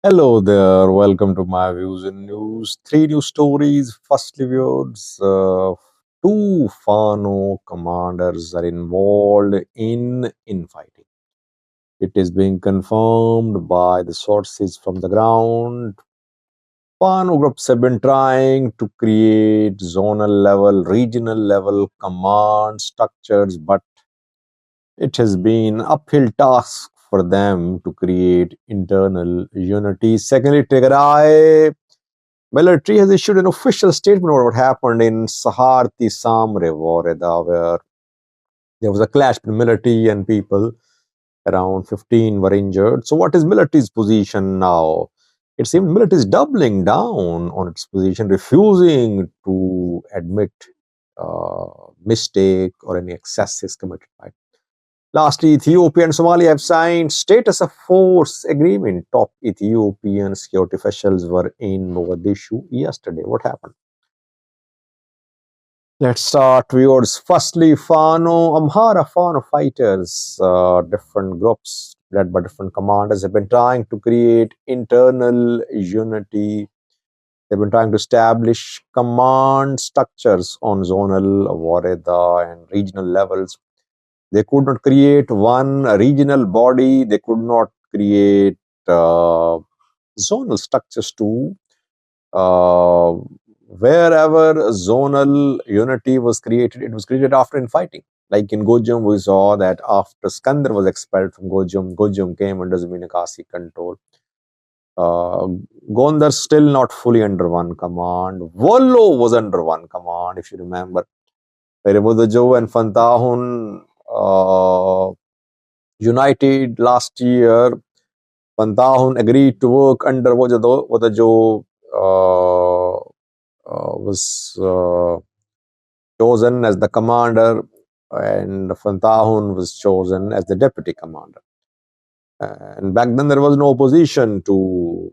Hello there, welcome to my views and news. Three new stories. Firstly, viewers, two Fano commanders are involved in infighting. It is being confirmed by the sources from the ground. Fano groups have been trying to create zonal level, regional level command structures, but it has been uphill task for them to create internal unity. Secondly, Tigray military has issued an official statement about what happened in Saharti Samre Voreda, where there was a clash between military and people. Around 15 were injured. So, what is military's position now? It seems military is doubling down on its position, refusing to admit mistake or any excesses committed by. Lastly, Ethiopia and Somalia have signed status of force agreement. Top Ethiopian security officials were in Mogadishu yesterday. What happened? Let's start viewers. Firstly, Fano, Amhara Fano fighters, different groups led by different commanders have been trying to create internal unity. They've been trying to establish command structures on zonal, Wareda, and regional levels. They could not create one regional body. They could not create zonal structures too. Uh, Wherever zonal unity was created, it was created after infighting. Like in Gojam, we saw that after Skandar was expelled from Gojam, Gojam came under Zminakasi control. Uh, Gondar still not fully under one command. Wollo was under one command, if you remember. Peribodajo and Fantahun united last year. Fantahun agreed to work under Wodajo was chosen as the commander, and Fantahun was chosen as the deputy commander. And back then, there was no opposition to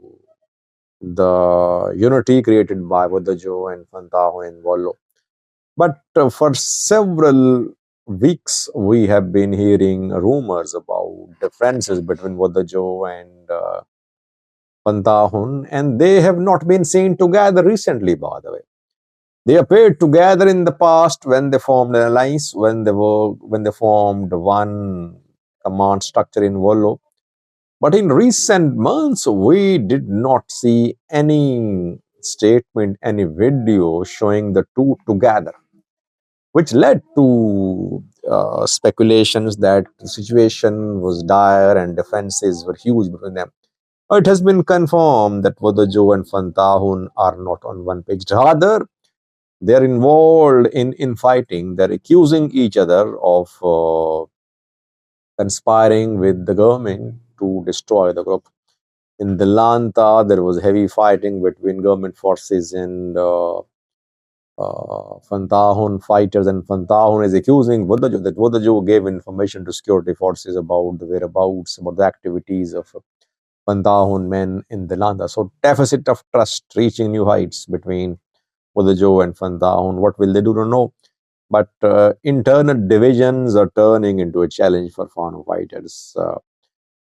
the unity created by Wadajo and Fantahun in Wollo. But for several weeks, we have been hearing rumors about differences between Wadajo and Fantahun, and they have not been seen together recently, by the way. They appeared together in the past when they formed an alliance, when they formed one command structure in Wollo. But in recent months, we did not see any statement, any video showing the two together, which led to speculations that the situation was dire and defenses were huge between them. It has been confirmed that Wodajo and Fantahun are not on one page. Rather, they are involved in infighting. They're accusing each other of conspiring with the government to destroy the group. In the Lanta, there was heavy fighting between government forces and Fantahun fighters, and Fantahun is accusing Wodajo that Wodajo gave information to security forces about the whereabouts, about the activities of Fantahun men in the Lanta. So, deficit of trust reaching new heights between Wodajo and Fantahun. What will they do? Don't know. But internal divisions are turning into a challenge for Fano fighters.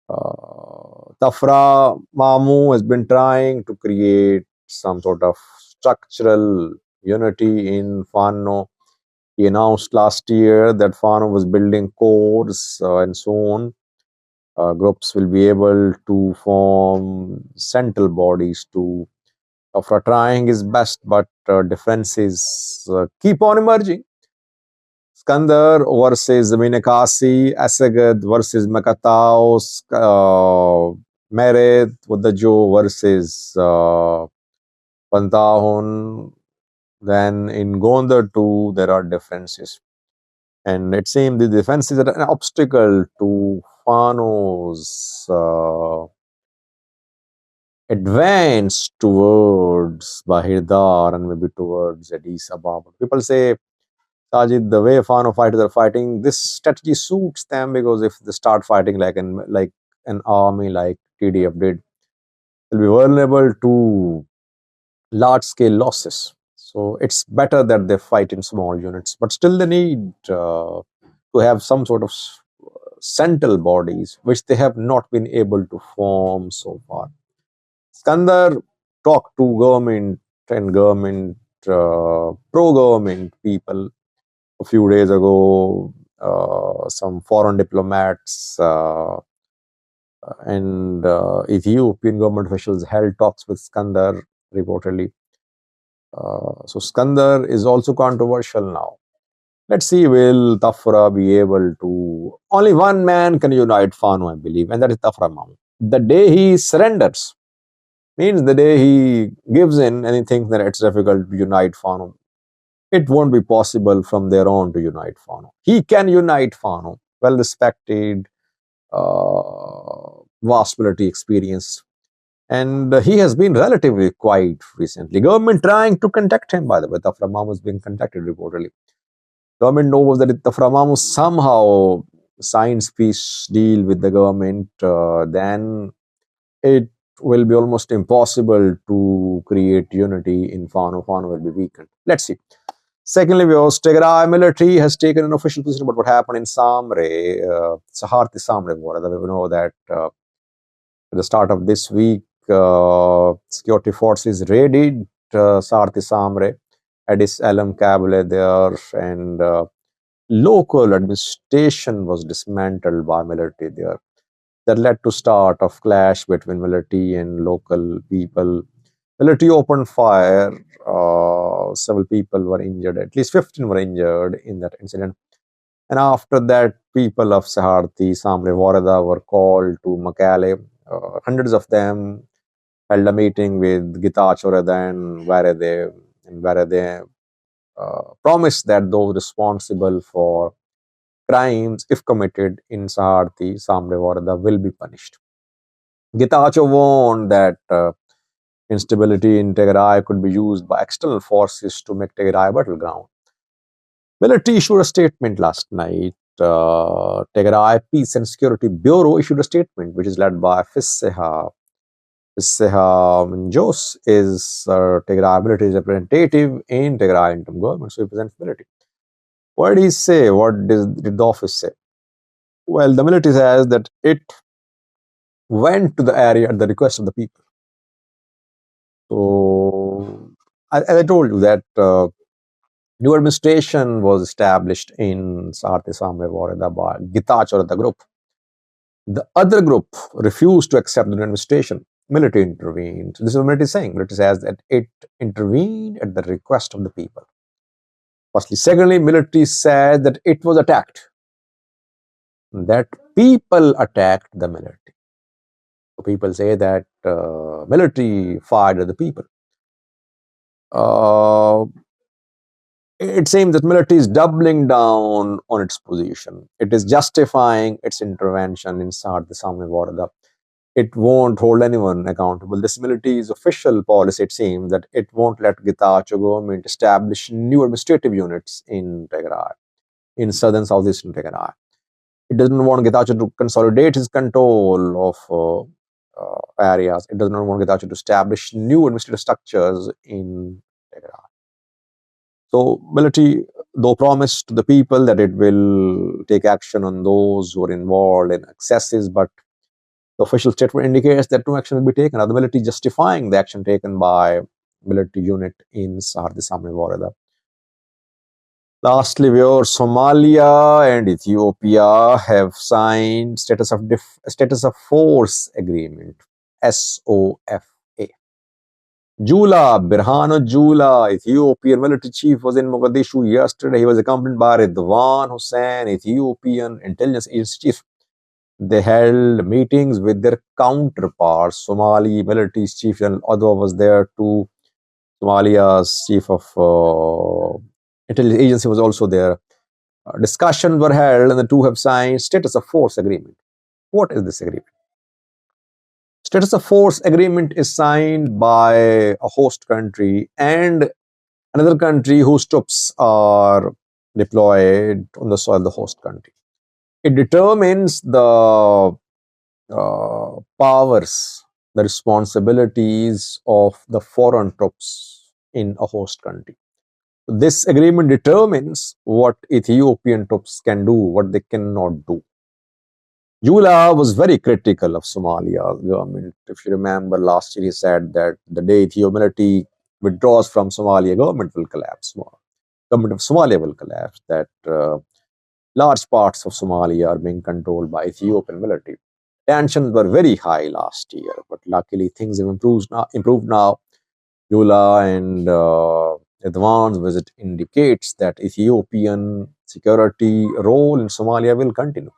Tafra Mamu has been trying to create some sort of structural unity in Fano. He announced last year that Fano was building cores and so on. Groups will be able to form central bodies to Tafra trying his best, but differences keep on emerging. Skandar versus Minakasi, Asagad versus Makatao, Mered, Wadajo versus Pantahun. Then in Gondar too, there are differences. And it seems the defenses are an obstacle to Fano's advance towards Bahirdar and maybe towards Addis Ababa. People say, Sajid, the way Fano fighters are fighting, this strategy suits them because if they start fighting like an army like TDF did, they'll be vulnerable to large scale losses. So it's better that they fight in small units, but still they need to have some sort of central bodies, which they have not been able to form so far. Skandar talked to government and pro-government people a few days ago. Some foreign diplomats and Ethiopian government officials held talks with Skandar reportedly. So Skandar is also controversial now. Let's see, will Tafra be able to? Only one man can unite Fano, I believe, and that is Tafra Mamu. The day he surrenders means the day he gives in and he thinks that it's difficult to unite Fano. It won't be possible from there on to unite Fano. He can unite Fano, well respected, vast military experience. And he has been relatively quiet recently. Government trying to contact him, by the way. Tafra Mamu is being contacted reportedly. Government knows that if the Framamu somehow signs peace deal with the government, then it will be almost impossible to create unity in Fano. Fano will be weakened. Let's see. Secondly, viewers, Tigray military has taken an official position about what happened in Samre, Saharti Samre. We know that at the start of this week, security forces raided Saharti Samre, Addis Elam Kabule there, and local administration was dismantled by military there. That led to start of clash between military and local people. Military opened fire. Several people were injured. At least 15 were injured in that incident. And after that, people of Saharthi, Samre, Warada were called to Makale. Hundreds of them held a meeting with Gitachorada and where they promised that those responsible for crimes, if committed in Saharthi, Samre, Warada, will be punished. Getachew warned that instability in Tigray could be used by external forces to make Tigray a battleground. Military issued a statement last night. Tigray Peace and Security Bureau issued a statement, which is led by Fisseha. Fisseha Minjos is Tigray military representative in Tigray interim government, so he represents military. What did he say? What did the office say? Well, the military says that it went to the area at the request of the people. So, as I told you, that new administration was established in Saharthi Samre Warada by Gitachorada group. The other group refused to accept the new administration. Military intervened. This is what military is saying. Military says that it intervened at the request of the people. Firstly. Secondly, military said that it was attacked. That people attacked the military. So people say that military fired at the people. It seems that military is doubling down on its position. It is justifying its intervention in Saharthi Samre Warada. It won't hold anyone accountable. This military's official policy, it seems, that it won't let Getachew government establish new administrative units in Tigray, in southern southeastern Tigray. It doesn't want Getachew to consolidate his control of areas. It does not want Getachew to establish new administrative structures in Tigray. So military, though, promised to the people that it will take action on those who are involved in excesses, but the official statement indicates that no action will be taken. The military justifying the action taken by military unit in Saharthi Samre Warada. Lastly, where Somalia and Ethiopia have signed status of force agreement, SOFA. Jula, Birhano Jula, Ethiopian military chief, was in Mogadishu yesterday. He was accompanied by Ridwan Hussein, Ethiopian intelligence agency chief. They held meetings with their counterparts. Somali military chief General Odwa was there too. Somalia's chief of intelligence agency was also there. Discussions were held and the two have signed status of force agreement. What is this agreement? Status of force agreement is signed by a host country and another country whose troops are deployed on the soil of the host country. It determines the powers, the responsibilities of the foreign troops in a host country. This agreement determines what Ethiopian troops can do, what they cannot do. Jula was very critical of Somalia's government. If you remember, last year he said that the day Ethiopia military withdraws from Somalia, government will collapse. Government of Somalia will collapse. That large parts of Somalia are being controlled by Ethiopian military. Tensions were very high last year, but luckily things have improved now. Jula and advanced visit indicates that Ethiopian security role in Somalia will continue.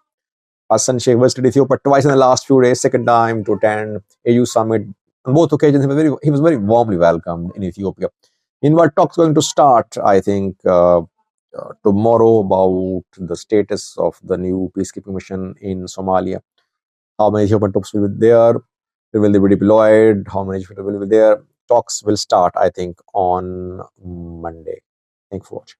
Hassan Sheikh visited Ethiopia twice in the last few days, second time to attend AU summit. On both occasions, he was very warmly welcomed in Ethiopia. Meanwhile, talks going to start, I think, tomorrow about the status of the new peacekeeping mission in Somalia. How many Ethiopian troops will be there? Where will they be deployed? How many people will be there? Talks will start, I think, on Monday. Thanks for watching.